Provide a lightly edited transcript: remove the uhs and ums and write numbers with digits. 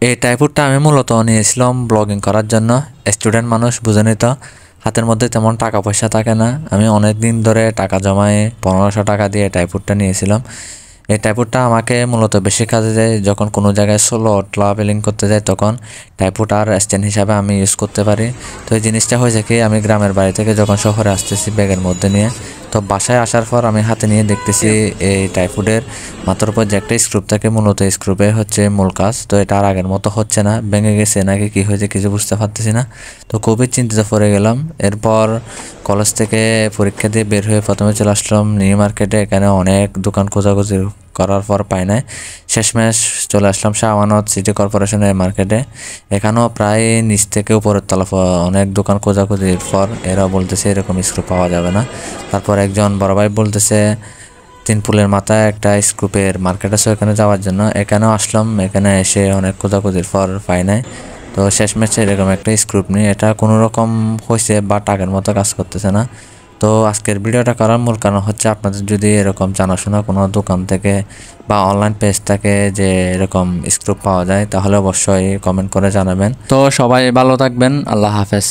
এই টাইপটা আমি মূলত নিয়েছিলাম ব্লগিং করার জন্য। স্টুডেন্ট মানুষ বুঝেনি তো, হাতের মধ্যে তেমন টাকা পয়সা থাকে না। আমি অনেক দিন ধরে টাকা জমায়ে 1500 টাকা দিয়ে টাইপটা নিয়েছিলাম। এই টাইপটা আমাকে মূলত বেশি কাজে দেয় যখন কোনো জায়গায় সোলো ট্রাভেলিং করতে যাই, তখন টাইপটা আর স্ট্যান্ড হিসাবে আমি ইউজ করতে পারি। তো এই জিনিসটা হয়েছে কি, আমি গ্রামের বাড়ি থেকে যখন শহরে আসতেছি ব্যাগের মধ্যে নিয়ে, তো বাসায় আসার পর আমি হাতে নিয়ে দেখতেছি এই টাইফুডের মাথার উপর যে একটা স্ক্রুপ থাকে, মূলত স্ক্রুপে হচ্ছে মূল কাজ। তো এটা আর আগের মতো হচ্ছে না, ভেঙে গেছে নাকি কি হয়েছে কিছু বুঝতে পারতেছি না। তো খুবই চিন্তিত পড়ে গেলাম। এরপর কলেজ থেকে পরীক্ষা দিয়ে বের হয়ে প্রথমে চলে আসলাম নিউ মার্কেটে। এখানে অনেক দোকান খোঁজাখুঁজি করার পর পাই নাই, শেষমেশ চলে আসলাম শাহওয়ানত সিটি কর্পোরেশনের মার্কেটে। এখানেও প্রায় নিচ থেকে উপরের তলা অনেক দোকান খোঁজাখুঁজির পর এরা বলতেছে এরকম স্ক্রু পাওয়া যাবে না। তারপর একজন বড় ভাই বলতেছে তিনপুলের মাথায় একটা স্ক্রুপের মার্কেট আছে, ওখানে যাওয়ার জন্য। এখানেও আসলাম, এখানে এসে অনেক খোঁজাখুঁজির পর পাই নাই। তো শেষমেশ এরকম একটা স্ক্রুপ নিয়ে এটা কোনো রকম হয়েছে বা টাকের মতো কাজ করতেছে না। তো আজকের ভিডিওটা করার মূল কারণ হচ্ছে, আপনাদের যদি এরকম জানাশোনা কোনো দোকান থেকে বা অনলাইন পেজ থেকে যে এরকম স্ক্রুপ পাওয়া যায়, তাহলে অবশ্যই কমেন্ট করে জানাবেন। তো সবাই ভালো থাকবেন, আল্লাহ হাফেজ।